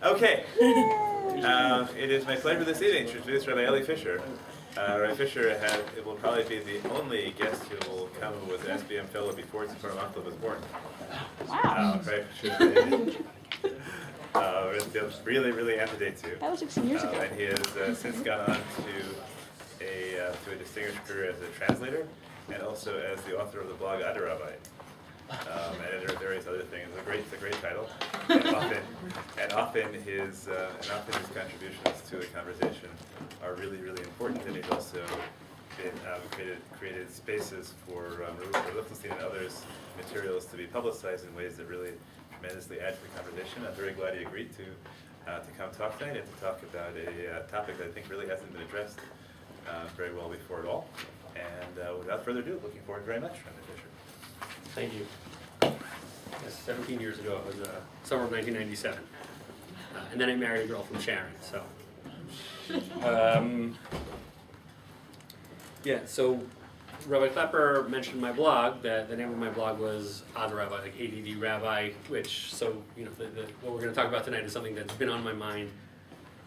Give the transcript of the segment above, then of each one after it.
Okay. It is my pleasure this evening to introduce Rabbi Elli Fischer. Rabbi Fischer it will probably be the only guest who will come who was an SBM fellow before Tzipora Machla was born. Wow. Rabbi Fischer really, really antedates you. That was 16 years ago. And he has since gone on to a distinguished career as a translator and also as the author of the blog Ada Rabbi. And there are various other things. It's a great title, and often his contributions to the conversation are really, really important. And he's also been created spaces for Lichtenstein and others materials to be publicized in ways that really tremendously add to the conversation. I'm very glad he agreed to come talk tonight and to talk about a topic that I think really hasn't been addressed very well before at all. And without further ado, looking forward very much, Rabbi Fischer. Thank you. Yes, 17 years ago, it was summer of 1997. And then I married a girl from Sharon, so. So Rabbi Klepper mentioned my blog, that the name of my blog was Ada Rabbi, like ADD Rabbi, which, so, what we're going to talk about tonight is something that's been on my mind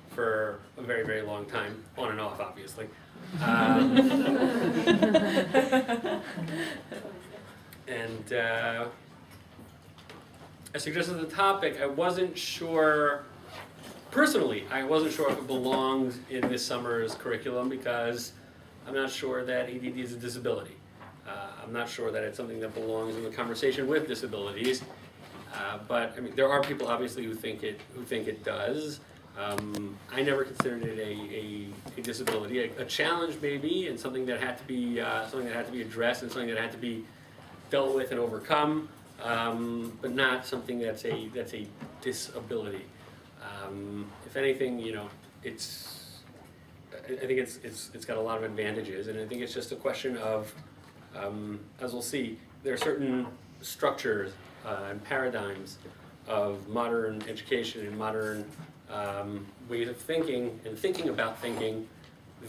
for a very, very long time, on and off, obviously. And I suggested the topic. I wasn't sure, personally, I wasn't sure if it belonged in this summer's curriculum because I'm not sure that ADD is a disability. I'm not sure that it's something that belongs in the conversation with disabilities. But I mean, there are people obviously who think it does. I never considered it a disability, a challenge maybe, and something that had to be addressed, and something that had to be dealt with and overcome, but not something that's a disability. If anything, I think it's got a lot of advantages, and I think it's just a question of, as we'll see, there are certain structures and paradigms of modern education and modern ways of thinking and thinking about thinking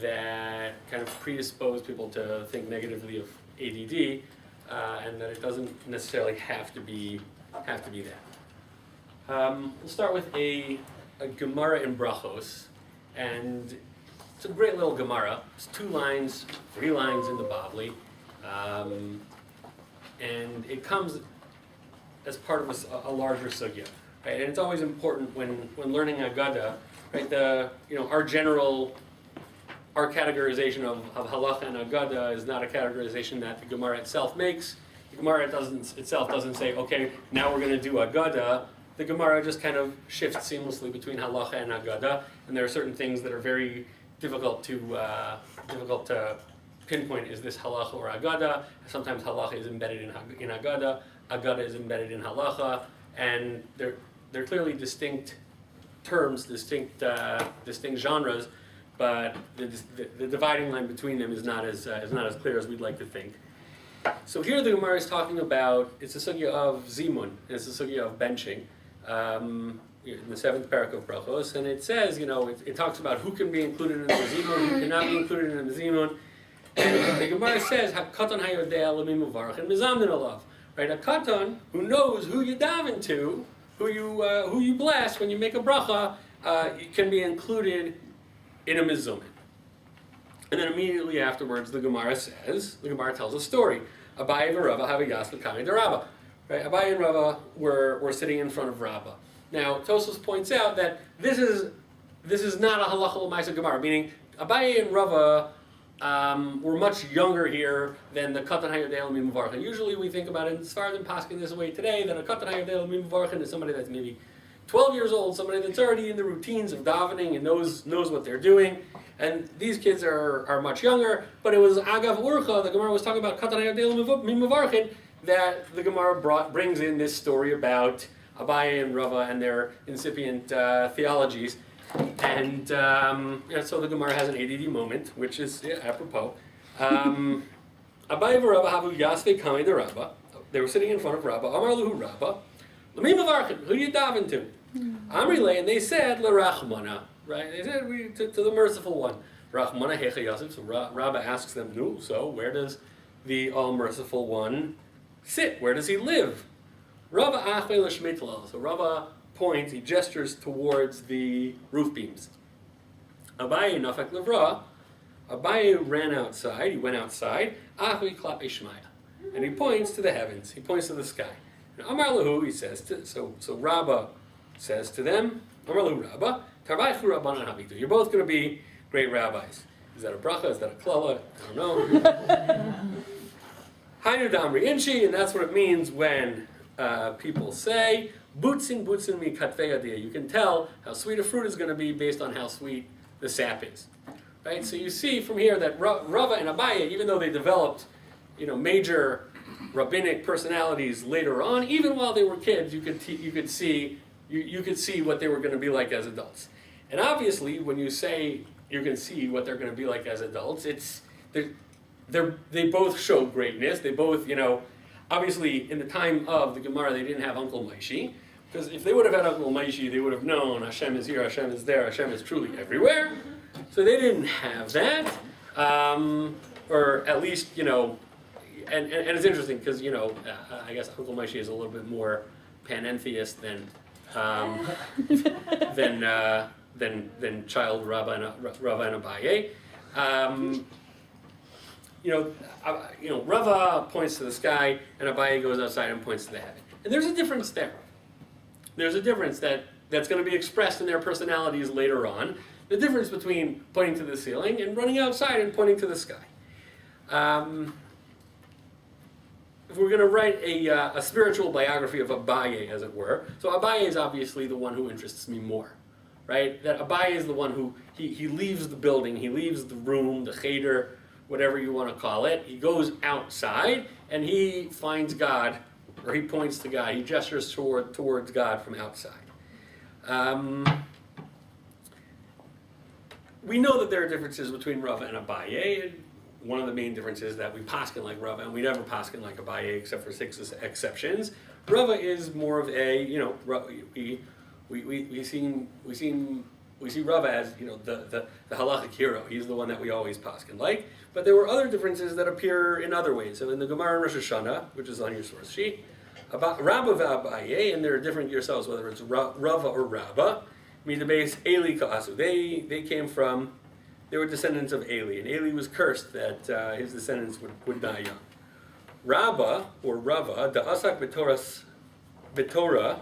that kind of predispose people to think negatively of ADD, and that it doesn't necessarily have to be that. We'll start with a Gemara in Brachos, and it's a great little Gemara. It's 3 lines in the Bavli, and it comes as part of a larger sugya, right? And it's always important when learning Agada, right? Our categorization of halacha and Agada is not a categorization that the Gemara itself makes. The Gemara itself doesn't say, okay, now we're going to do Agada. The Gemara just kind of shifts seamlessly between halacha and Agada, and there are certain things that are very difficult to pinpoint. Is this halacha or Agada? Sometimes halacha is embedded in Agada. Agada is embedded in halacha, and they're clearly distinct terms, distinct genres. But the dividing line between them is not as clear as we'd like to think. So here the Gemara is talking about, it's a sugya of zimun, it's a sugya of benching, in the 7th parak of Brachos, and it says, it talks about who can be included in the zimun, who cannot be included in the zimun, and the Gemara says, "Hakatan hayodea lemim uvarach and mizamnin alav." Right, a katan who knows who you daven to, who you bless when you make a bracha, can be included in a mizumin. And then immediately afterwards, the Gemara tells a story. Abaye and Rava have a yas l'kamei de Rabba. Right? Abaye and Rava were sitting in front of Rabba. Now, Tosfos points out that this is not a halacha l'maisa Gemara, meaning Abaye and Rava were much younger here than the Katan Hayodei L'Mim Mevarchen. Usually we think about it, as far as in Paskin this way today, that a Katan Hayodei L'Mim Mevarchen is somebody that's maybe 12 years old, somebody that's already in the routines of davening and knows what they're doing. And these kids are much younger, but it was Agav Urcha, the Gemara was talking about Katan Hayodei L'Mim Mevarchen, that the Gemara brings in this story about Abaye and Rava and their incipient theologies. And so the Gemara has an ADD moment, which is apropos. Abaye and Rava havu yasve kamei de Rabba. They were sitting in front of Rabba. Amar luhu Rabba, l'mi mevarchen, who do you daven to? Amrile, and they said l'rachmana, right? They said to the merciful one. Rachmana hecha yasif. So Rabba asks them, no. So where does the all merciful one sit? Where does he live? Rava achve l'shmitlal. So Rava points, he gestures towards the roof beams. Abaye nafek levra. Abaye ran outside, he went outside. Achve klape shmaya. And he points to the heavens, he points to the sky. And Amar lahu, he says, so Rabba says to them, Amar lahu Rabba, Tarvaychu Rabbanan Habitu. You're both going to be great rabbis. Is that a bracha? Is that a klala? I don't know. Hainu damri inchi, and that's what it means when people say, Butzin mi katvei adiyah. You can tell how sweet a fruit is going to be based on how sweet the sap is. Right? So you see from here that Rava and Abaye, even though they developed major rabbinic personalities later on, even while they were kids, you could see what they were going to be like as adults. And obviously, when you say you can see what they're going to be like as adults, they both show greatness. They both, obviously in the time of the Gemara, they didn't have Uncle Maishi, because if they would have had Uncle Maishi, they would have known Hashem is here, Hashem is there, Hashem is truly everywhere. So they didn't have that, or at least, and it's interesting because I guess Uncle Maishi is a little bit more panentheist than child Rabba and Abaye. Rava points to the sky, and Abaye goes outside and points to the heaven. And there's a difference there. There's a difference that's going to be expressed in their personalities later on. The difference between pointing to the ceiling and running outside and pointing to the sky. If we're going to write a spiritual biography of Abaye, as it were, so Abaye is obviously the one who interests me more, right? That Abaye is the one who, he leaves the building, he leaves the room, the cheder, whatever you want to call it. He goes outside and he finds God, or he points to God. He gestures towards God from outside. We know that there are differences between Rava and Abaye. One of the main differences is that we paskin like Rava and we never paskin like Abaye except for 6 exceptions. Rava is more of a, we see Rava as the halachic hero. He's the one that we always paskin like. But there were other differences that appear in other ways. So in the Gemara in Rosh Hashanah, which is on your source sheet, about Rabba v'Abaye, and there are different yourselves whether it's Rava or Rabba. The base Elli Ka'asu. They were descendants of Eli, and Eli was cursed that his descendants would die young. Rabba, or Rava, da'asak b'Torah,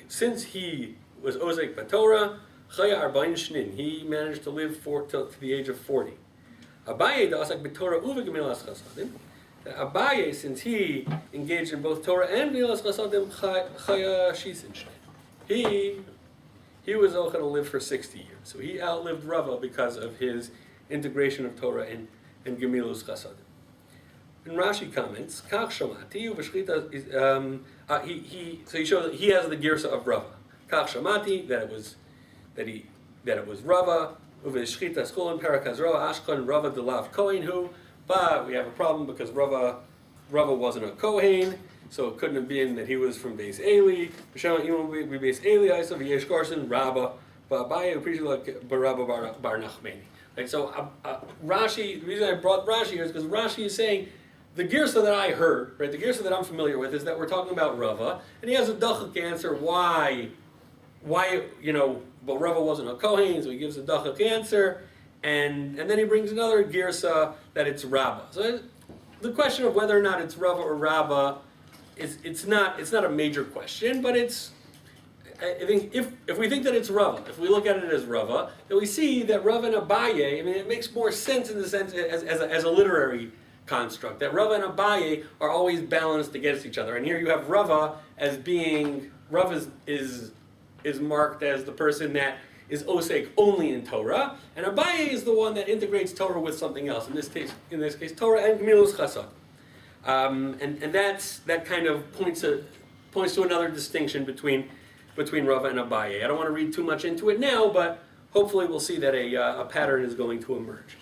since he was Ozek b'Torah, chaya arbain shnin, he managed to live to the age of 40. Abaye da'asak b'Torah uve gemilas chasadim. Abaye, since he engaged in both Torah and gemilas chasadim, chaya shisin shnin. He was going to live for 60 years. So he outlived Rava because of his integration of Torah and Gemilus Chasadim. And Rashi comments, Kach Shamati, so he shows that he has the girsa of Rava. Kach Shamati, that it was Rava, Uveshchita Schol in Parakaz Rava, Ashkan Rava Delav Kohen who, but we have a problem because Rava wasn't a Kohen. So it couldn't have been that he was from Beis Eli. We Beis Eli, I saw V'yesh Garson, Rabba, Ba'abaye, appreciate like Barabba Bar Nachmeni. Right, so Rashi, the reason I brought Rashi here is because Rashi is saying, the girsa that I heard, right, the girsa that I'm familiar with is that we're talking about Rava, and he has a dachak answer why, but Rava wasn't a Kohen, so he gives a dachak answer, and then he brings another girsa that it's Rabba. So the question of whether or not it's Rava or Rabba, it's not a major question, but I think if we think that it's Rava, if we look at it as Rava, then we see that Rava and Abaye, it makes more sense in the sense as a literary construct, that Rava and Abaye are always balanced against each other. And here you have Rava as being, Rava is marked as the person that is osek only in Torah, and Abaye is the one that integrates Torah with something else, in this case Torah and Gemilus Chasad. And that kind of points to another distinction between Rava and Abaye. I don't want to read too much into it now, but hopefully we'll see that a pattern is going to emerge.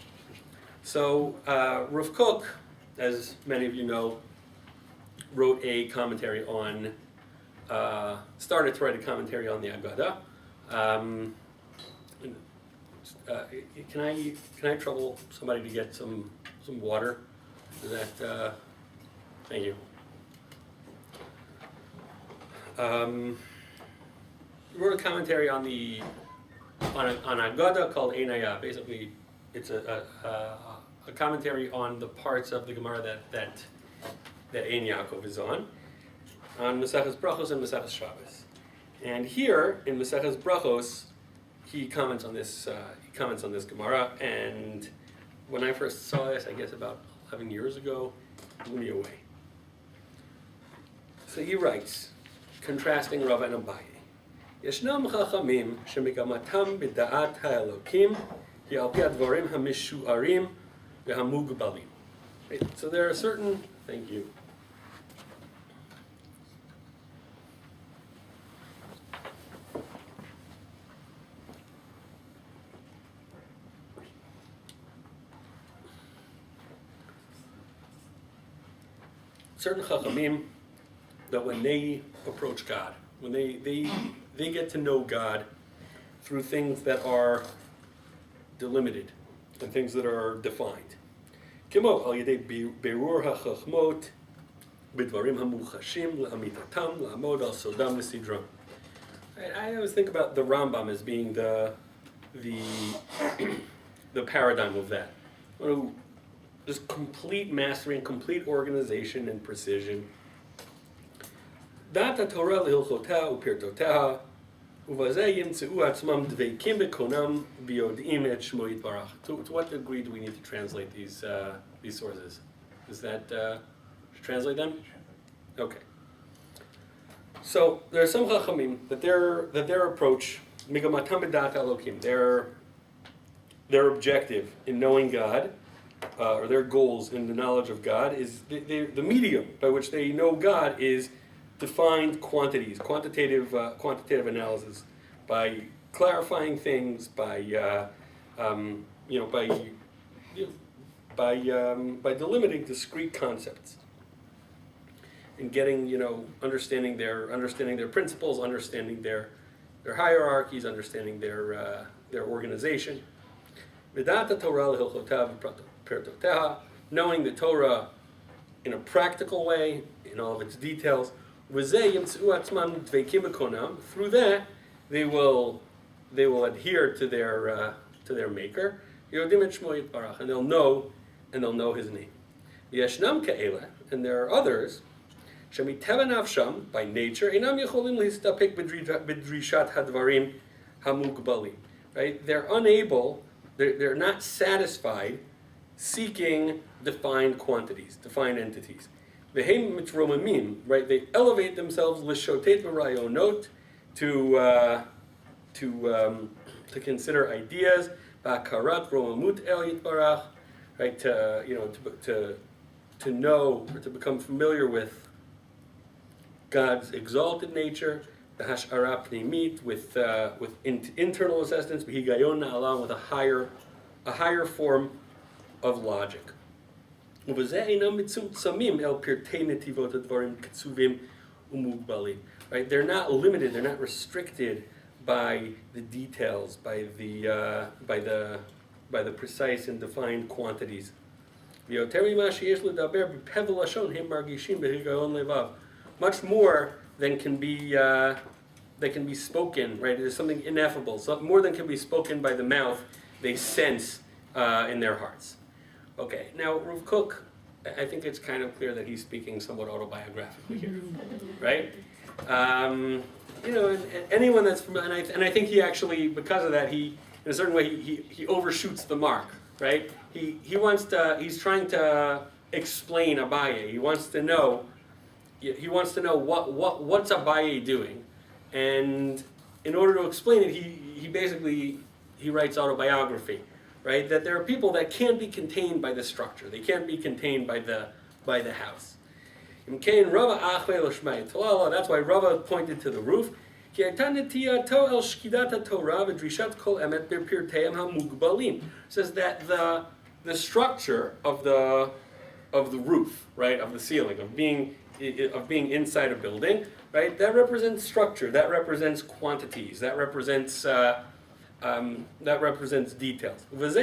So Rav Kook, as many of you know, wrote a commentary on, started to write a commentary on the Agada. Can I trouble somebody to get some water? Is that? Thank you. Wrote a commentary on Agada called Einaya. Basically, it's a commentary on the parts of the Gemara that Ein Yaakov is on Maseches Brachos and Maseches Shabbos. And here in Maseches Brachos, he comments on this. He comments on this Gemara, and when I first saw this, I guess about 11 years ago, it blew me away. So he writes, contrasting Rava and Abaye. ישנם חכמים שמגמתם בדעת האלוקים היא על פי הדברים המשוערים והמוגבלים. So there are certain, thank you. Certain chachamim that when they approach God, when they get to know God through things that are delimited and things that are defined. Kimo al yedei berur hachachmot bidvarim hamuchashim le'amitatam la'amod al sodam v'sidram. I always think about the Rambam as being the paradigm of that. This complete mastery and complete organization and precision. Data Torah lehilchoteha upirtoteha uvazeh yimtzeu atzmam dveikim bekonam biyod'im et shmo yitbarach. To what degree do we need to translate these sources? Is that translate them? Okay. So there are some chachamim that their approach migamatam b'dat elokim, their objective in knowing God, or their goals in the knowledge of God, is the medium by which they know God is defined quantities, quantitative analysis, by clarifying things, by delimiting discrete concepts, and getting understanding their principles, understanding their hierarchies, understanding their organization. V'data Torah lehilchotav v'pertoteha, knowing the Torah in a practical way, in all of its details. Through that, they will adhere to their maker, and they'll know his name. And there are others, by nature, right? They're unable, they're not satisfied seeking defined quantities, defined entities. Right? They elevate themselves lishotet v'rayonot to consider ideas, ba'karat romamut el yitbarach, right? To know or to become familiar with God's exalted nature, the hash'ara pnimit, with internal assistance, b'higayon na'alam, with a higher form of logic. Right? They're not limited, they're not restricted by the details, by the precise and defined quantities. Much more than can be spoken, right? There's something ineffable, more than can be spoken by the mouth, they sense in their hearts. Okay, now Rav Kook, I think it's kind of clear that he's speaking somewhat autobiographically here, right? And anyone that's familiar, and I think he actually, because of that, he in a certain way he overshoots the mark, right? He's trying to explain Abaye. He wants to know what's Abaye doing, and in order to explain it, he writes autobiography. Right, that there are people that can't be contained by the structure. They can't be contained by the house. That's why Rava pointed to the roof. Says that the structure of the roof, right, of the ceiling, of being inside a building, right, that represents structure. That represents quantities. That represents details. Right?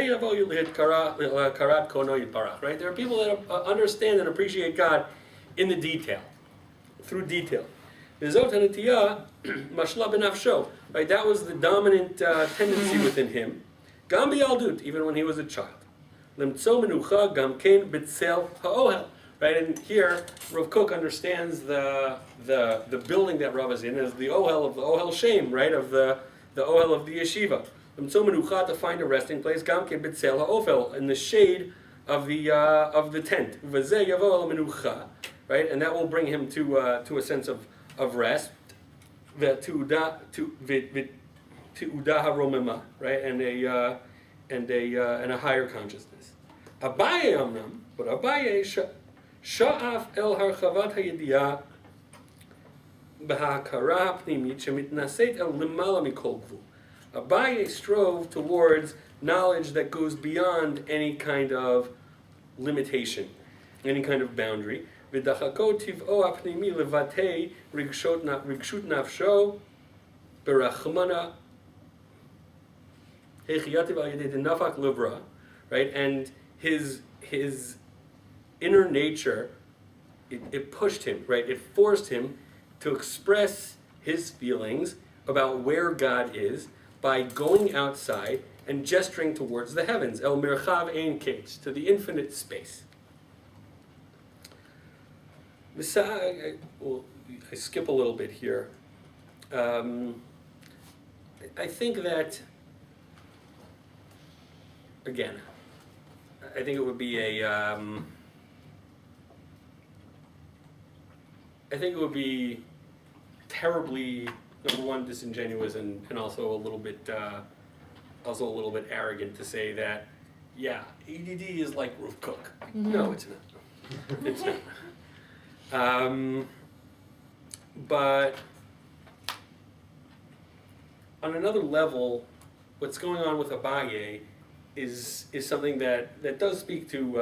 There are people that understand and appreciate God in the detail, through detail. V'zot hanatiyah mashla b'nafsho. Right, that was the dominant tendency within him. Gam b'yaldut, even when he was a child. Limtzo menucha gam ken b'tzel ha'ohel. Right, and here Rav Kook understands the building that Rav is in as the ohel of the ohel shem, right, of the ohel of the yeshiva. Limtzo menucha, to find a resting place. Gam ken b'tzel ha'ohel, in the shade of the tent. V'zeh yavo el menucha, right, and that will bring him to a sense of rest. V'tu'udah haromema, right, and a higher consciousness. Abaye amnam, but Abaye sha'af el harchavat hayediyah b'ha'akara ha'pnimit shemitnaset el limala mikol gvul. Abaye strove towards knowledge that goes beyond any kind of limitation, any kind of boundary. V'dachako tiv'o ha'pnimi levatei rigshut nafsho berachmana hechiyativ al yedei nafak livra, right? And his inner nature, it pushed him, right? It forced him to express his feelings about where God is by going outside and gesturing towards the heavens, el merchav ein kates, to the infinite space. I skip a little bit here. I think that, again, I think it would be terribly, number one, disingenuous and also a little bit arrogant to say that, yeah, EDD is like Rav Kook. No, it's not. It's not. But on another level, what's going on with Abaye is something that does speak to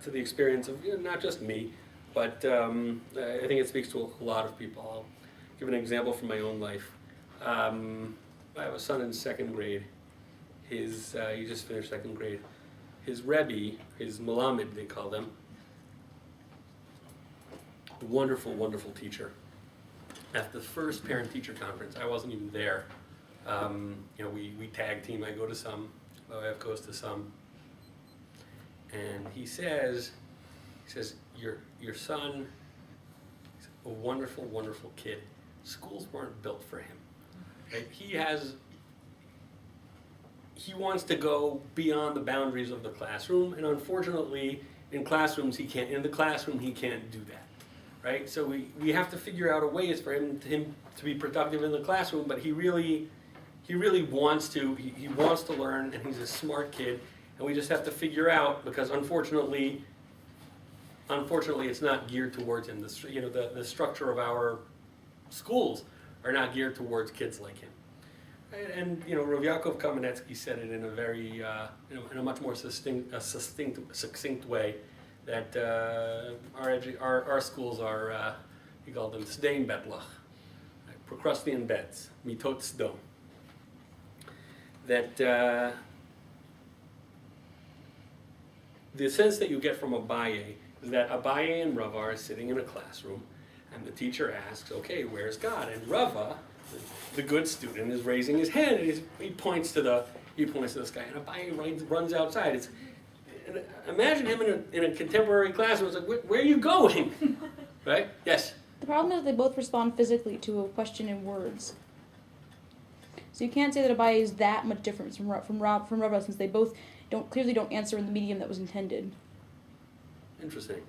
the experience of, not just me, but I think it speaks to a lot of people. I'll give an example from my own life. I have a son in second grade. He just finished second grade. His Rabbi, his Melamed, they call them, wonderful, wonderful teacher. At the first parent-teacher conference, I wasn't even there. We tag team. I go to some, my wife goes to some, and he says, your son is a wonderful, wonderful kid. Schools weren't built for him. Right? He wants to go beyond the boundaries of the classroom, and unfortunately, in the classroom he can't do that. Right? So we have to figure out a ways for him to be productive in the classroom, but he really wants to. He wants to learn, and he's a smart kid, and we just have to figure out, because unfortunately it's not geared towards him. The structure of our schools are not geared towards kids like him. And Rav Yaakov Kamenetsky said it in a very in a much more succinct way, that our schools are, he called them Sdein Betlach, Procrustean beds, Mitot Sdom. That the sense that you get from Abaye is that Abaye and Rava are sitting in a classroom, and the teacher asks, okay, where's God? And Rava, the good student, is raising his hand, and he points to the sky, and Abaye runs outside. Imagine him in a contemporary classroom. It's like, where are you going? Right? Yes? The problem is they both respond physically to a question in words. So you can't say that Abaye is that much different from Rabbi, since they both clearly don't answer in the medium that was intended. Interesting.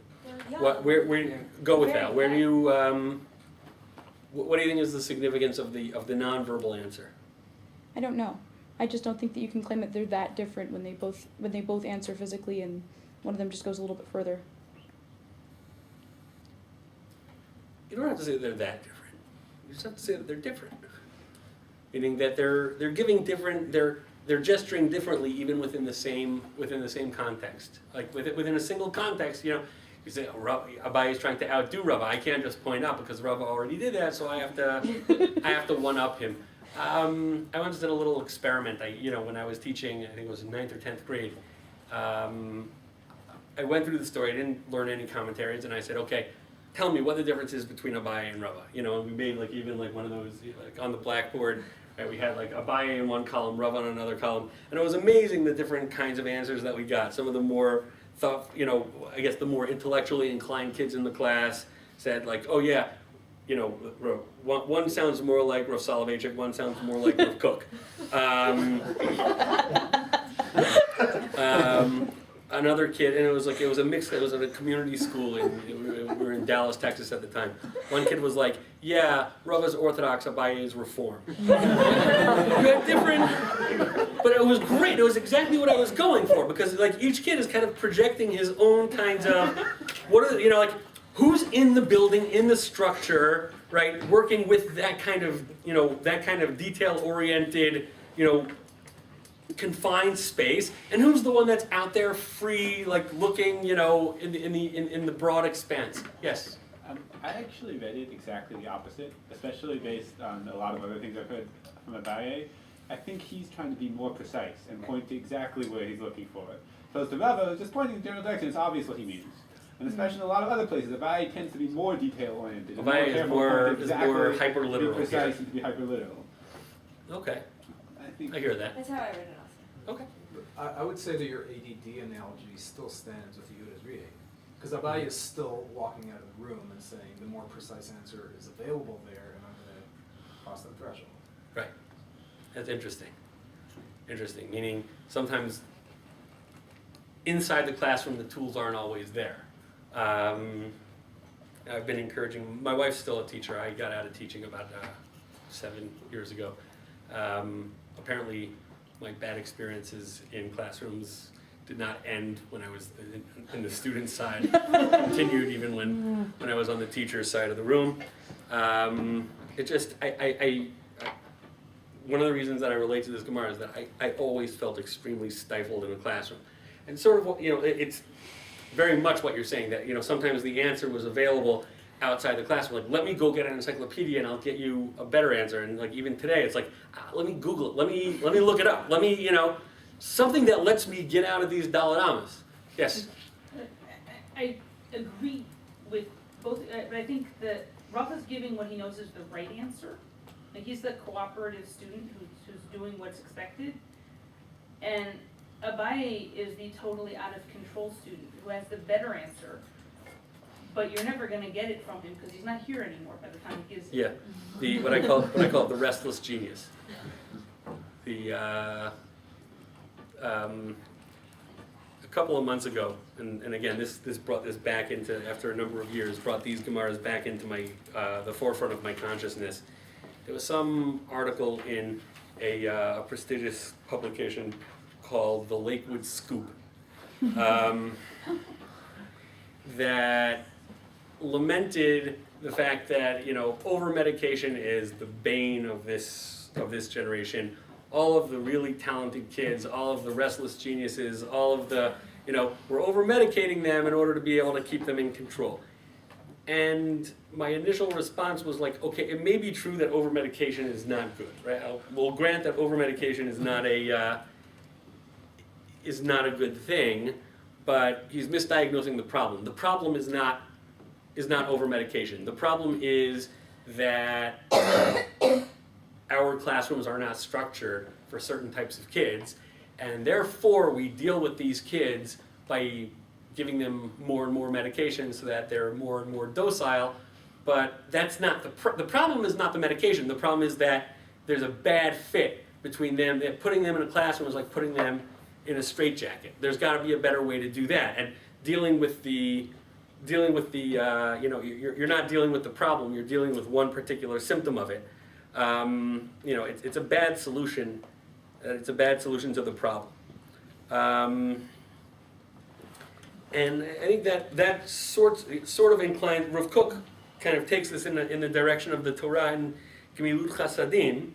Yeah. Where go with that? Where do you what do you think is the significance of the nonverbal answer? I don't know. I just don't think that you can claim that they're that different when they both answer physically and one of them just goes a little bit further. You don't have to say that they're that different. You just have to say that they're different. Meaning that they're giving different, they're gesturing differently even within the same context. Like within a single context, you say, oh, Abaye is trying to outdo Rava. I can't just point out because Rava already did that, so I have to one up him. I once did a little experiment. When I was teaching, I think it was in 9th or 10th grade. I went through the story. I didn't learn any commentaries, and I said, okay, tell me what the difference is between Abaye and Rava. You know, and we made like even like one of those like on the blackboard. Right, we had like Abaye in one column, Rava in another column, and it was amazing the different kinds of answers that we got. Some of the more I guess the more intellectually inclined kids in the class said like, oh yeah, you know, one sounds more like Rav Soloveitchik, one sounds more like Rav Cook. Another kid, and it was a mix. It was at a community school, and we were in Dallas, Texas at the time. One kid was like, "Yeah, Rav is Orthodox, Abaye is Reform." We had different, but it was great. It was exactly what I was going for because like each kid is kind of projecting his own kinds of like who's in the building, in the structure, right? Working with that kind of detail-oriented, confined space, and who's the one that's out there free, like looking, in the broad expanse. Yes. I actually read it exactly the opposite, especially based on a lot of other things I've heard from Abaye. I think he's trying to be more precise and point to exactly where he's looking for it. So as to Rava, just pointing in general direction, it's obvious what he means. And especially in a lot of other places, Abaye tends to be more detail-oriented. Abaye is more hyper-literal. To be precise and to be hyper-literal. Okay. I hear that. That's how I read it also. Okay. I would say that your ADD analogy still stands with you as reading. Because Abaye is still walking out of the room and saying the more precise answer is available there and I'm going to cross that threshold. Right. That's interesting. Interesting. Meaning sometimes inside the classroom the tools aren't always there. I've been encouraging, my wife's still a teacher. I got out of teaching about 7 years ago. Apparently my bad experiences in classrooms did not end when I was in the student side. Continued even when I was on the teacher's side of the room. It just, one of the reasons that I relate to this Gemara is that I always felt extremely stifled in a classroom. And sort of, it's very much what you're saying, that, sometimes the answer was available outside the classroom. Like, let me go get an encyclopedia and I'll get you a better answer. And like, even today, it's like, let me Google it. Let me look it up. Let me, something that lets me get out of these dalaramas. Yes? I agree with both, but I think that Rafa's giving what he knows is the right answer. Like, he's the cooperative student who's doing what's expected. And Abaye is the totally out of control student who has the better answer. But you're never going to get it from him because he's not here anymore by the time he gives it. Yeah, what I call the restless genius. A couple of months ago, and again, this brought this back into, after a number of years, brought these Gemaras back into my the forefront of my consciousness. There was some article in a prestigious publication called The Lakewood Scoop that lamented the fact that over-medication is the bane of this generation. All of the really talented kids, all of the restless geniuses, all of the we're over-medicating them in order to be able to keep them in control. And my initial response was like, okay, it may be true that over-medication is not good, right? We'll grant that over-medication is not a good thing, but he's misdiagnosing the problem. The problem is not over-medication. The problem is that our classrooms are not structured for certain types of kids, and therefore we deal with these kids by giving them more and more medication so that they're more and more docile. But that's not the problem is not the medication. The problem is that there's a bad fit between them. Putting them in a classroom is like putting them in a straitjacket. There's got to be a better way to do that. And you're not dealing with the problem. You're dealing with one particular symptom of it. It's a bad solution. It's a bad solution to the problem. And I think that sort of inclined, Rav Kook kind of takes this in the direction of the Torah and Gemilut Chasadim.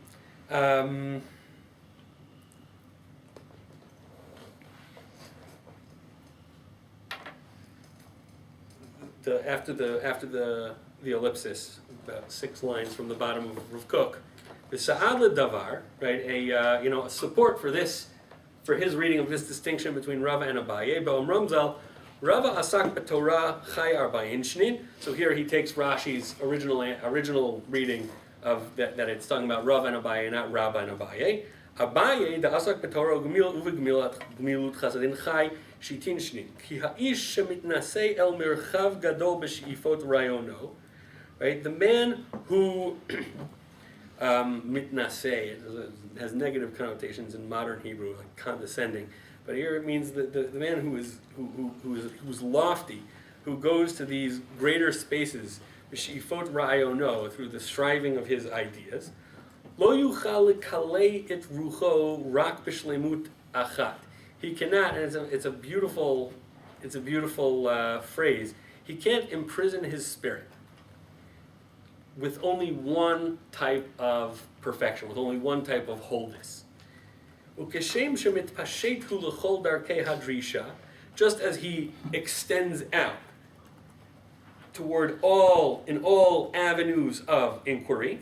After the ellipsis, about 6 lines from the bottom of Rav Kook, the Sa'ad Davar, right? A support for his reading of this distinction between Rava and Abaye. Ba'om Ramzal Rava asak b'Torah chai arba'in shnin. So here he takes Rashi's original reading of that it's talking about Rav and Abaye, not Rabba and Abaye. Abaye da asak b'Torah ugemilut chasadin chai shitin shnin. Ki ha'ish shemitnasei el mirchav gadol b'sheifot rayono. Right, the man who mitnasei, it has negative connotations in modern Hebrew, like condescending. But here it means the man who is lofty, who goes to these greater spaces, b'sheifot ra'ayono, through the striving of his ideas. Lo yuchal kalei et rucho rak b'shlemut achat. He cannot, and it's a beautiful phrase. He can't imprison his spirit with only one type of perfection, with only one type of wholeness. Just as he extends out toward in all avenues of inquiry,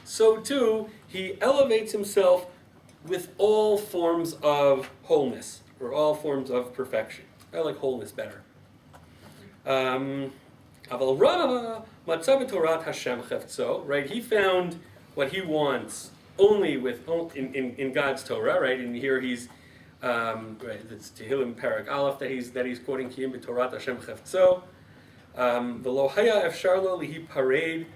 so too he elevates himself with all forms of wholeness, or all forms of perfection. I like wholeness better. Aval Rava matzav b'Torat Hashem chefetzo, right? He found what he wants only in God's Torah, right? And here he's right. It's Tehillim Parak Aleph that he's quoting Kiyim b'Torat Hashem chefetzo. V'lo haya efshar lo lihi pared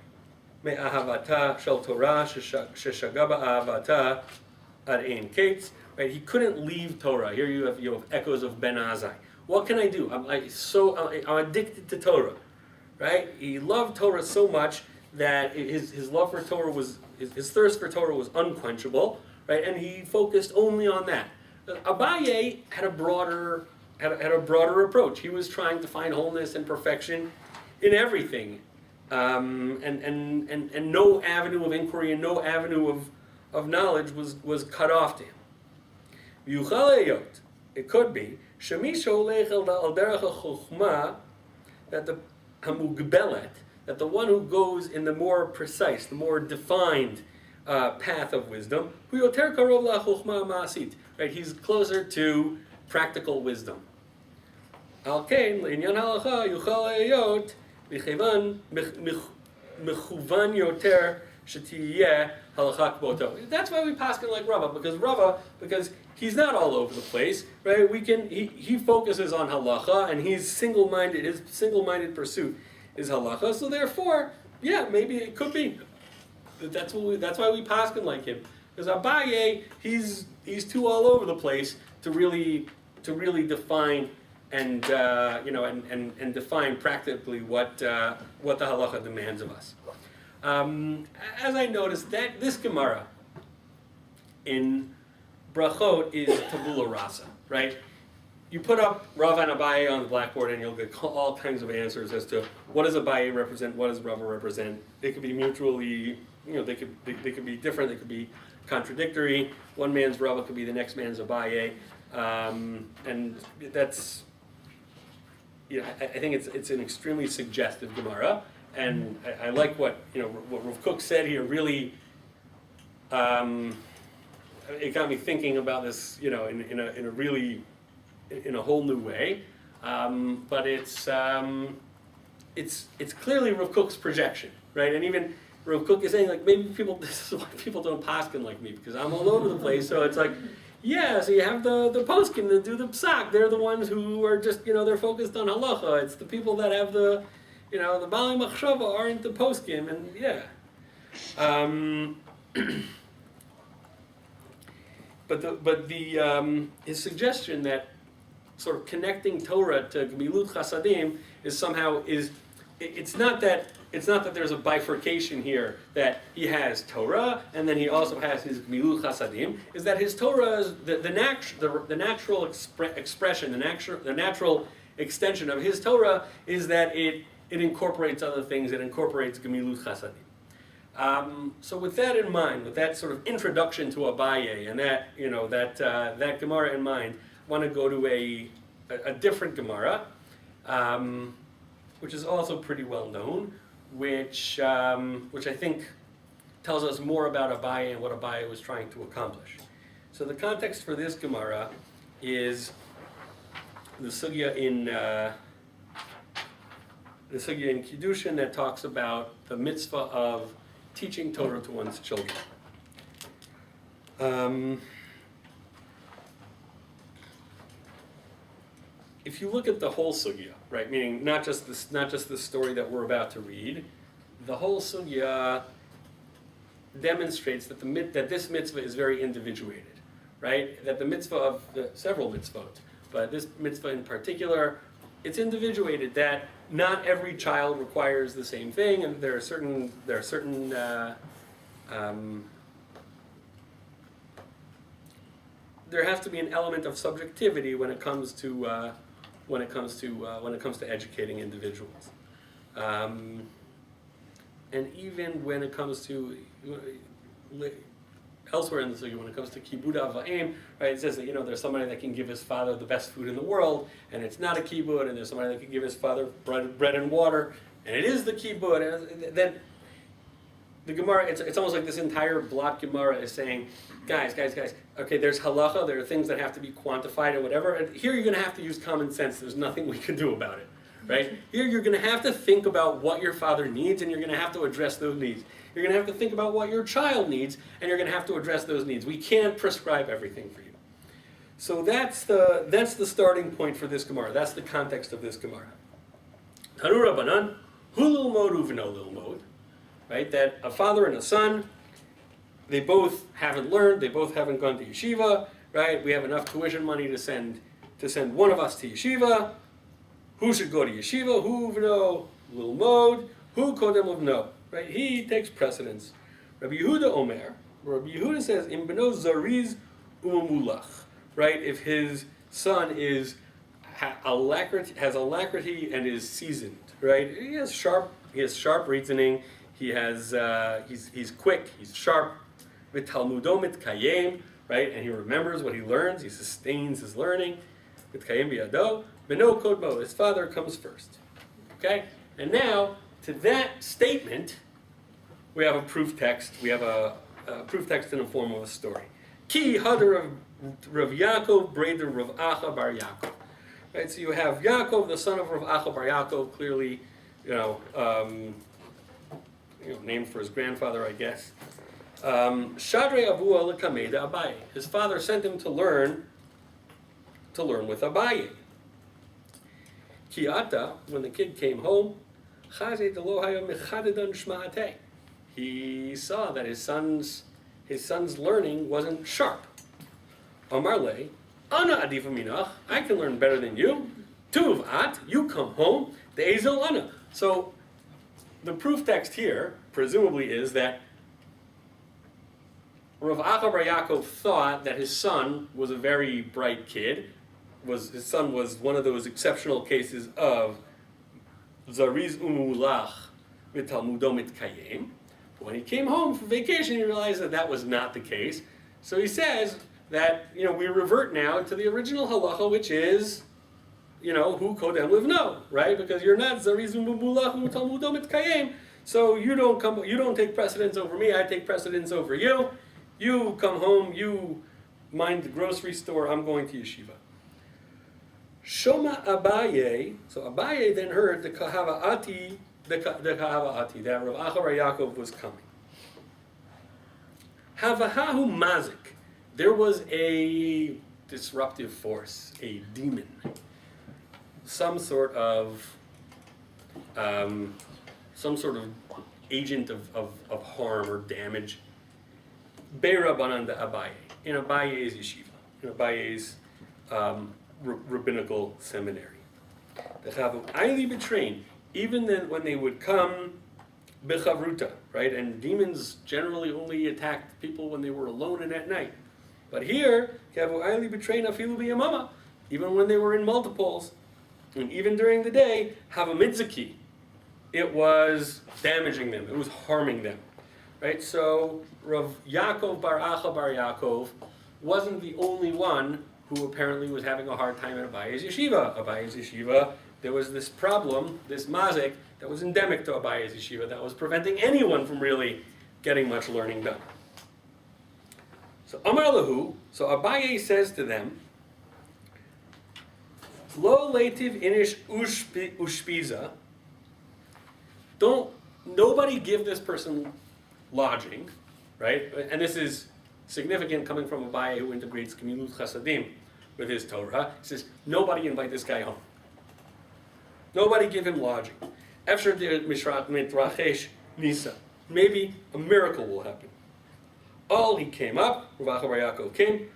me'ahavata shel Torah sheshaga ba'ahavata ad ein kates. Right? He couldn't leave Torah. Here you have echoes of Ben Azai. What can I do? I'm addicted to Torah, right? He loved Torah so much that his love for Torah his thirst for Torah was unquenchable, right? And he focused only on that. Abaye had a broader approach. He was trying to find wholeness and perfection in everything, and no avenue of inquiry and no avenue of knowledge was cut off to him. It could be that the one who goes in the more precise, the more defined path of wisdom, right? He's closer to practical wisdom. That's why we paskin like Rabbi, because he's not all over the place, right? He focuses on halacha, and he's single-minded. His single-minded pursuit is halacha. So therefore, yeah, maybe it could be. That's why we paskin like him. Because Abaye, he's too all over the place to really define and define practically what the halacha demands of us. As I noticed, that this Gemara in Brachot is tabula rasa, right? You put up Rav and Abaye on the blackboard and you'll get all kinds of answers as to what does Abaye represent, what does Rava represent. They could be mutually, they could be different, they could be contradictory. One man's Rava could be the next man's Abaye. And that's, I think it's an extremely suggestive Gemara. And I like what Rav Kook said here. Really, it got me thinking about this, in a whole new way. But it's clearly Rav Kook's projection, right? And even Rav Kook is saying maybe this is why people don't paskin like me, because I'm all over the place. So it's so you have the poskim that do the psak. They're the ones who are just they're focused on halacha. It's the people that have the Bali Machshava aren't the poskim, and but his suggestion that sort of connecting Torah to Gemilut Chasadim is it's not that there's a bifurcation here, that he has Torah and then he also has his Gemilut Chasadim. Is that his Torah is the natural expression, the natural extension of his Torah is that it incorporates other things. It incorporates Gemilut Chasadim. So with that in mind, with that sort of introduction to Abaye and that that Gemara in mind, I want to go to a different Gemara, which is also pretty well known, which I think tells us more about Abaye and what Abaye was trying to accomplish. So the context for this Gemara is the sugya in Kiddushin that talks about the mitzvah of teaching Torah to one's children. If you look at the whole sugya, right, meaning not just the story that we're about to read, the whole sugya demonstrates that this mitzvah is very individuated, right? That the mitzvah of several mitzvot, but this mitzvah in particular, it's individuated. That not every child requires the same thing, and there are certain there has to be an element of subjectivity when it comes to educating individuals, and even when it comes to elsewhere in the sugya, when it comes to kibud avayim, right? It says that there's somebody that can give his father the best food in the world, and it's not a kibud, and there's somebody that can give his father bread and water, and it is the kibud. And then the Gemara, it's almost like this entire block Gemara is saying, guys, okay, there's halacha, there are things that have to be quantified or whatever, and here you're going to have to use common sense. There's nothing we can do about it, right? Here you're going to have to think about what your father needs, and you're going to have to address those needs. You're going to have to think about what your child needs, and you're going to have to address those needs. We can't prescribe everything for you. So that's the starting point for this Gemara. That's the context of this Gemara. Tanu Rabbanan, hulul mod uvno lil mod. Right, that a father and a son, they both haven't learned, they both haven't gone to yeshiva, right? We have enough tuition money to send one of us to yeshiva. Who should go to yeshiva? Who v'no lilmod? Who kodem uvno? Right? He takes precedence. Rabbi Yehuda Omer. Rabbi Yehuda says, "Im beno zariz umulach." Right? If his son has alacrity and is seasoned, right? He has sharp reasoning. He's quick, he's sharp, with Talmudo mitkayem, right? And he remembers what he learns, he sustains his learning. Mitkayem biyado, beno kodbo, his father comes first. Okay? And now, to that statement, we have a proof text. We have a proof text in the form of a story. Ki hadar Rav Yaakov breder Rav Acha bar Yaakov. Right? So you have Yaakov, the son of Rav Acha bar Yaakov, clearly, named for his grandfather, I guess. Shadre Avua l'kameda Abaye. His father sent him to learn with Abaye. Kiata, when the kid came home, Chaze delo haya mechadedan shma'ateh. He saw that his son's learning wasn't sharp. Amarle, Ana adifa minach, I can learn better than you. Tuv at, you come home. The ezel ana. So the proof text here, presumably, is that Rav Acha bar Yaakov thought that his son was a very bright kid. His son was one of those exceptional cases of Zariz Umulach with Talmudo mitkayem. But when he came home from vacation, he realized that was not the case. So he says that we revert now to the original halacha, which is who kodem livno, right? Because you're not Zariz Umulach with Talmudo mitkayem. So you don't take precedence over me, I take precedence over you. You come home, you mind the grocery store, I'm going to yeshiva. Shoma Abaye, so Abaye then heard the kahava ati, that Rav Acha bar Yaakov was coming. Havahahu mazik, there was a disruptive force, a demon, some sort of agent of harm or damage. Be'Rabbanan Abaye, in Abaye's yeshiva, in Abaye's rabbinical seminary. The Chavu Eili betrain, even then when they would come bechavruta, right? And demons generally only attacked people when they were alone and at night. But here, Chavu Eili betrain afilu biyamama, even when they were in multiples, and even during the day, have a mitzaki. It was damaging them. It was harming them, right? So Rav Yaakov bar Acha bar Yaakov wasn't the only one who apparently was having a hard time at Abaye's yeshiva. Abaye's yeshiva, there was this problem, this mazik, that was endemic to Abaye's yeshiva that was preventing anyone from really getting much learning done. So Amar Lahu, so Abaye says to them, Lo leitiv inish ushpiza. Nobody give this person lodging, right? And this is significant coming from Abaye who integrates Gemilut Chasadim with his Torah. He says, nobody invite this guy home. Nobody give him lodging. Efshar mitrachesh nisa. Maybe a miracle will happen. All he came up, Rav Acha bar Yaakov came,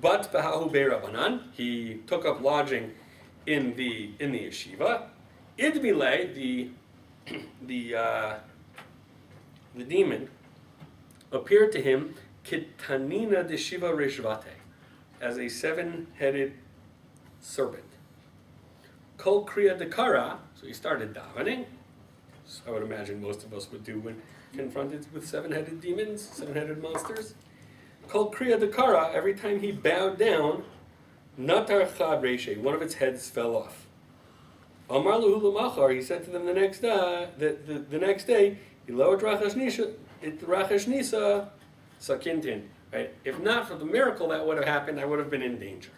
but b'hahu be'Rabbanan, he took up lodging in the yeshiva. Idmile, the demon, appeared to him kitanina deshiva reshvate, as a seven-headed serpent. Kol kriya dekara, so he started davening. So I would imagine most of us would do when confronted with seven-headed demons, seven-headed monsters. Kol kriya dekara, every time he bowed down, natar chad reshe, one of its heads fell off. Amar lahu l'machar, he said to them the next day, Ilo it rachash nisa sakintin. Right? If not for the miracle that would have happened, I would have been in danger.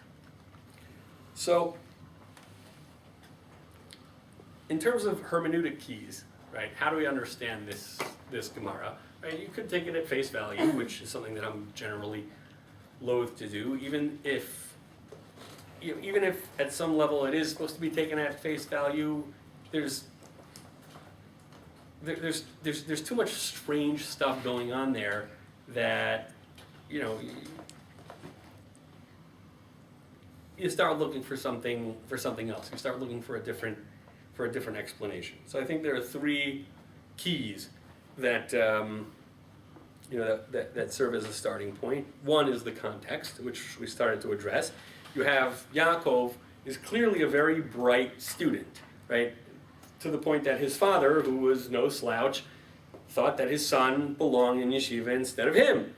So, in terms of hermeneutic keys, right? How do we understand this Gemara? Right? You could take it at face value, which is something that I'm generally loath to do, even if at some level it is supposed to be taken at face value. There's too much strange stuff going on there that you start looking for something else. You start looking for a different explanation. So I think there are three keys that that serve as a starting point. One is the context, which we started to address. You have Yaakov is clearly a very bright student, right? To the point that his father, who was no slouch, thought that his son belonged in yeshiva instead of him.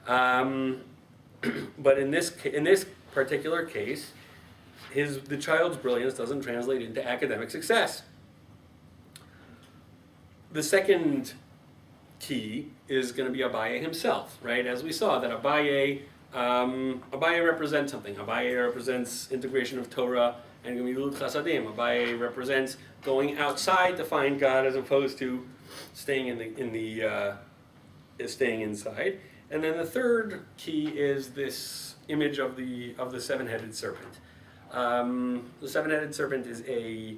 But in this particular case, the child's brilliance doesn't translate into academic success. The second key is going to be Abaye himself, right? As we saw, that Abaye represents something. Abaye represents integration of Torah and Gemilut Chasadim. Abaye represents going outside to find God as opposed to staying staying inside. And then the third key is this image of the seven-headed serpent. The seven-headed serpent is a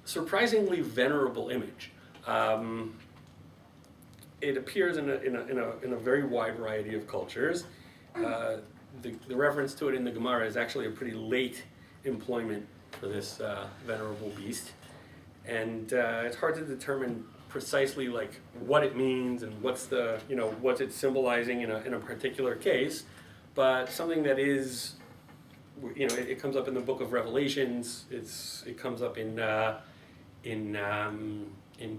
surprisingly venerable image. It appears in a very wide variety of cultures. The reference to it in the Gemara is actually a pretty late employment for this venerable beast, and it's hard to determine precisely like what it means and what's it's symbolizing in a particular case. But something that is, it comes up in the Book of Revelations. It comes up in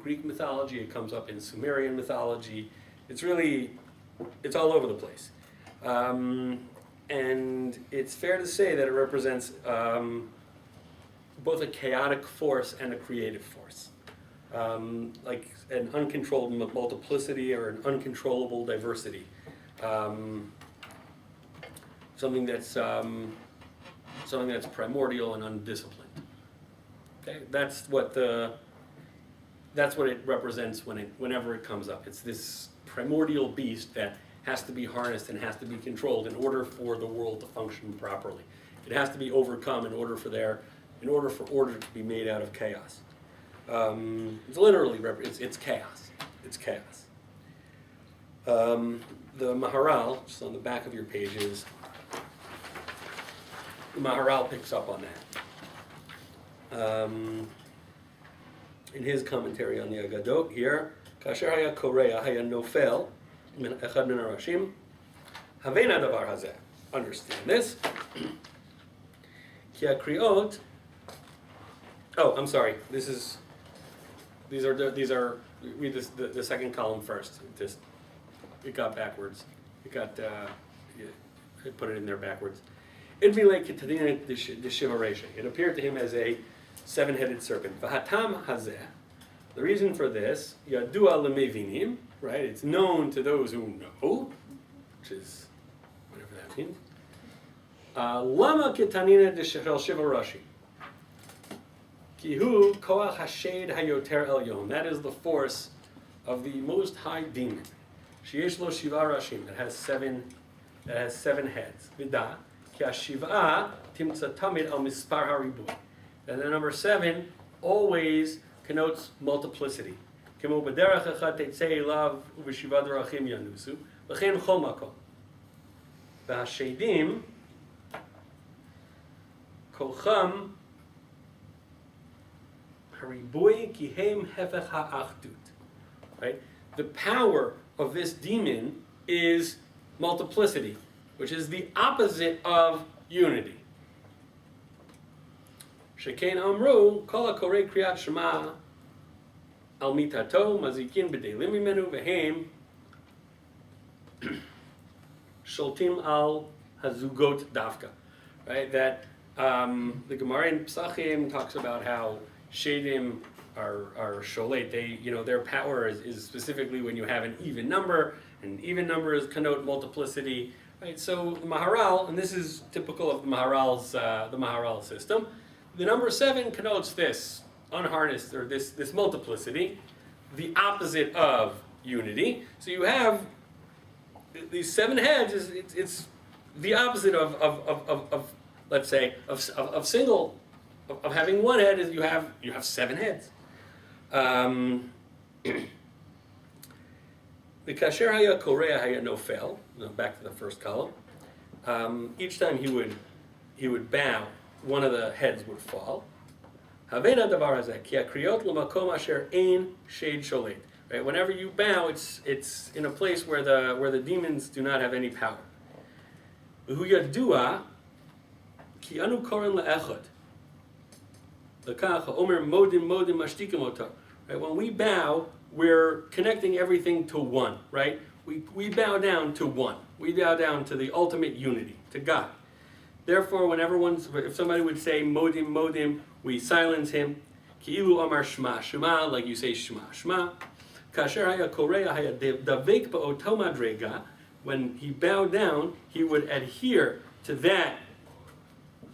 Greek mythology. It comes up in Sumerian mythology. It's all over the place. And it's fair to say that it represents both a chaotic force and a creative force. Like an uncontrolled multiplicity or an uncontrollable diversity. Something that's primordial and undisciplined. Okay, that's what it represents whenever it comes up. It's this primordial beast that has to be harnessed and has to be controlled in order for the world to function properly. It has to be overcome in order for order to be made out of chaos. It's literally it's chaos. It's chaos. The Maharal, just on the back of your pages, the Maharal picks up on that. In his commentary on the Agadot here, Kasher haya korea haya nofel min echad min harashim havena davar hazeh. Understand this. Ki hakriot. Oh, I'm sorry. These are. Read this, the second column first. It got backwards. I put it in there backwards. It appeared to him as a seven-headed serpent. V'hatam hazeh. The reason for this, yadua lemevinim, right? It's known to those who know, which is whatever Gimtin. Lama Kitanina de Shechel Shiva Rashi. Kihu Koach Hashed Hayoter Elyon. That is the force of the most high demon. Sheyesh Lo Shiva Rashim. That has seven heads. Vida. Ki Shiva Timtza Tamid Al Mispar Haribu. And the number 7 always connotes multiplicity. Kemo B'derach Echad Teitzei Elav U'B'Shiva Derachim Yanusu. L'chein Chol Makom. V'Hashedim Kocham Haribui Kihem Hefech Ha'achdut. Right? The power of this demon is multiplicity, which is the opposite of unity. Shekein Amru Kol HaKorei Kriyat Shema Al Mitato Mazikin B'Deilim Mimenu V'Hem Sholtim Al Hazugot Davka. Right? That the Gemara in Psachim talks about how Shadim are sholet. They, their power is specifically when you have an even number, and even numbers connote multiplicity. Right? So the Maharal, and this is typical of the Maharal system. The number 7 connotes this unharnessed, or this multiplicity, the opposite of unity. So you have these 7 heads. It's the opposite of let's say of single. Of having one head is you have 7 heads. The kasher haya korea haya nofel. Back to the first column. Each time he would bow, one of the heads would fall. Havena davar hazeh ki akriyot l'makom asher ein shade sholet. Right. Whenever you bow, it's in a place where the demons do not have any power. V'hu yadua ki anu koren le'echad. Right? When we bow, we're connecting everything to one, right? We bow down to one. We bow down to the ultimate unity, to God. Therefore, if somebody would say modim, modim, we silence him. Ki'ilu amar shma, shema, like you say shma, shma. Kasher haya korea haya davek ba'oto madrega. When he bowed down, he would adhere to that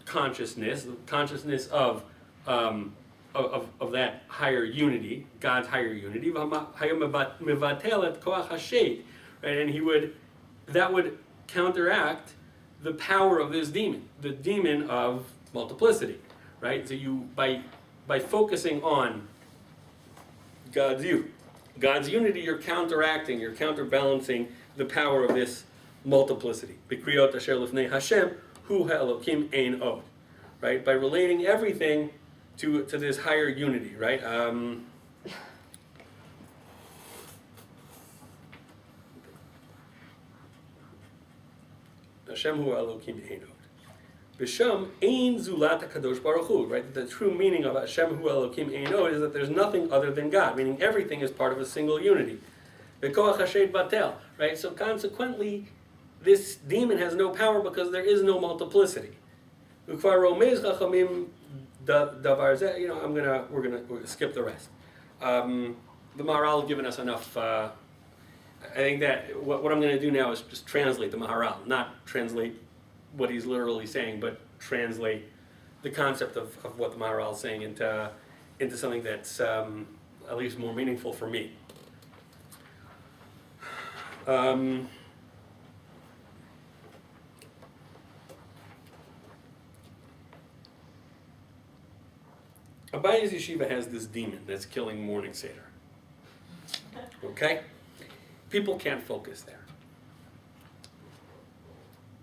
consciousness, the consciousness of that higher unity, God's higher unity, right? And that would counteract the power of this demon, the demon of multiplicity, right? So you, by focusing on God's unity, you're counterbalancing the power of this multiplicity. B'kriyot asher lifnei Hashem hu ha'elokim ein od. Right, by relating everything to this higher unity, right? Hashem hu Elokim einod. B'sham ein zulat HaKadosh Baruch Hu. Right, the true meaning of Hashem hu Elokim einod is that there's nothing other than God, meaning everything is part of a single unity. V'koach hashed batel. Right, so consequently, this demon has no power because there is no multiplicity. We're gonna skip the rest. The Maharal has given us enough. I think that what I'm going to do now is just translate the Maharal, not translate what he's literally saying, but translate the concept of what the Maharal is saying into something that's at least more meaningful for me. Abaye's yeshiva has this demon that's killing morning seder. Okay? People can't focus there.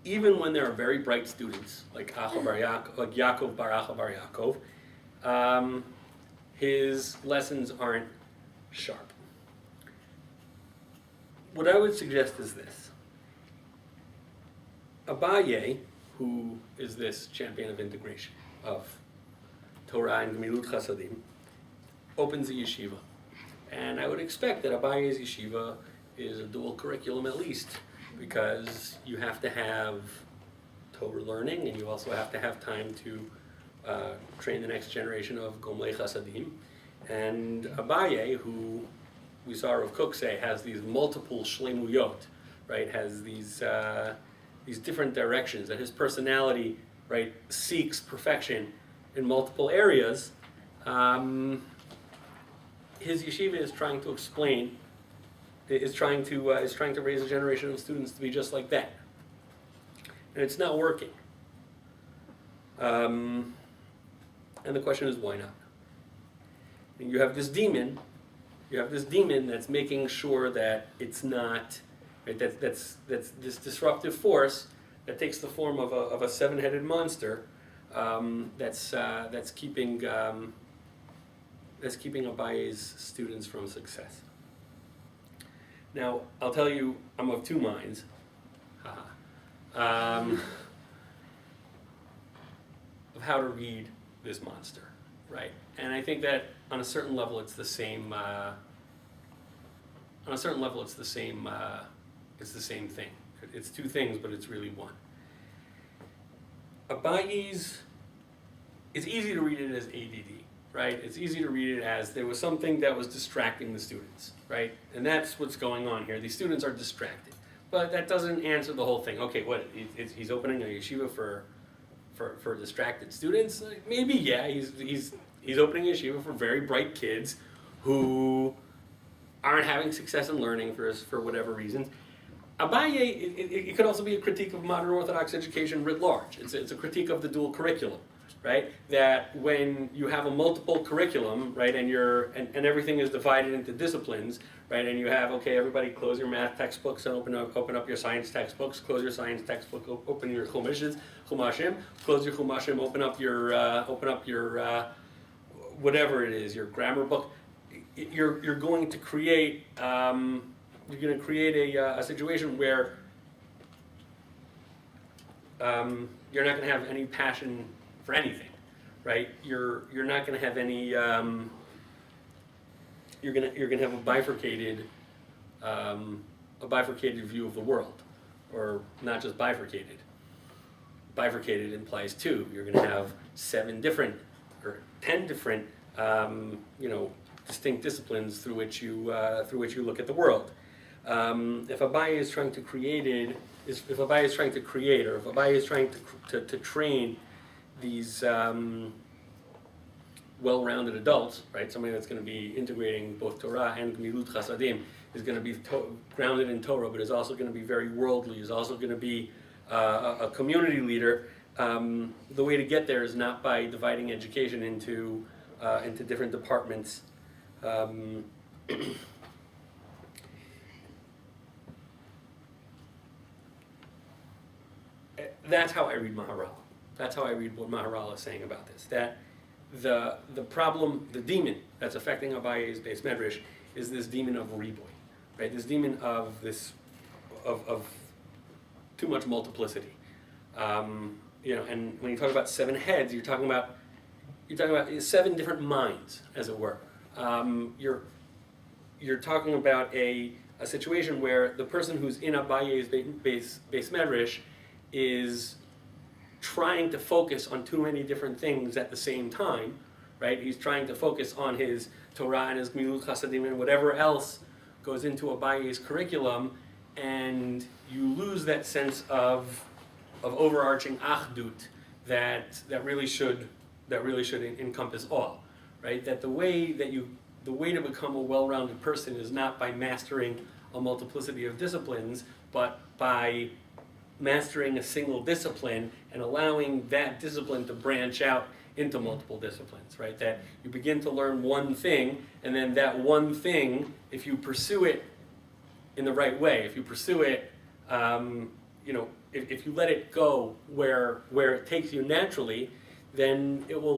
Even when there are very bright students, like Yaakov Bar Acha Bar Yaakov, his lessons aren't sharp. What I would suggest is this. Abaye, who is this champion of integration, of Torah and Gemilut Chasadim, opens a yeshiva. And I would expect that Abaye's yeshiva is a dual curriculum at least, because you have to have Torah learning and you also have to have time to train the next generation of Gomlei Chasadim. And Abaye, who we saw Rav Kook say has these multiple shlemuyot, right, has these these different directions, that his personality, right, seeks perfection in multiple areas, his yeshiva is trying to explain, is trying to raise a generation of students to be just like that, and it's not working. And the question is, why not? And you have this demon that's making sure that it's not, right, that's this disruptive force that takes the form of a seven-headed monster, that's keeping Abaye's students from success. Now, I'll tell you, I'm of two minds. Of how to read this monster, right? And I think that on a certain level, it's the same. It's the same thing. It's two things, but it's really one. Abaye's, it's easy to read it as ADD, right? It's easy to read it as there was something that was distracting the students, right? And that's what's going on here. These students are distracted, but that doesn't answer the whole thing. Okay, what? He's opening a yeshiva for distracted students? Maybe, yeah. He's opening a yeshiva for very bright kids who aren't having success in learning for whatever reasons. Abaye, it could also be a critique of modern Orthodox education writ large. It's a critique of the dual curriculum, right? That when you have a multiple curriculum, right, and everything is divided into disciplines, right, and you have, okay, everybody close your math textbooks and open up your science textbooks, close your science textbook, open your chumashim, close your chumashim, open up your whatever it is, your grammar book. You're going to create a situation where you're not going to have any passion for anything, right? You're not going to have any. You're going to have a bifurcated view of the world, or not just bifurcated. Bifurcated implies two. You're going to have 7 different or 10 different, distinct disciplines through which you look at the world. If Abaye is trying to create, or if Abaye is trying to train these well-rounded adults, right? Somebody that's going to be integrating both Torah and Gemilut Chasadim, is going to be grounded in Torah, but is also going to be very worldly. Is also going to be a community leader. The way to get there is not by dividing education into different departments. That's how I read Maharal. That's how I read what Maharal is saying about this. That the problem, the demon that's affecting Abaye's Beit Midrash is this demon of riboy, right? This demon of too much multiplicity. And when you talk about 7 heads, you're talking about 7 different minds, as it were. You're talking about a situation where the person who's in Abaye's Beit Midrash is trying to focus on too many different things at the same time, right? He's trying to focus on his Torah and his Gemilut Chasadim and whatever else goes into Abaye's curriculum, and you lose that sense of overarching achdut that really should encompass all, right? That the way to become a well-rounded person is not by mastering a multiplicity of disciplines, but by mastering a single discipline and allowing that discipline to branch out into multiple disciplines, right? That you begin to learn one thing, and then that one thing, if you pursue it in the right way, if you pursue it, if you let it go where it takes you naturally, then it will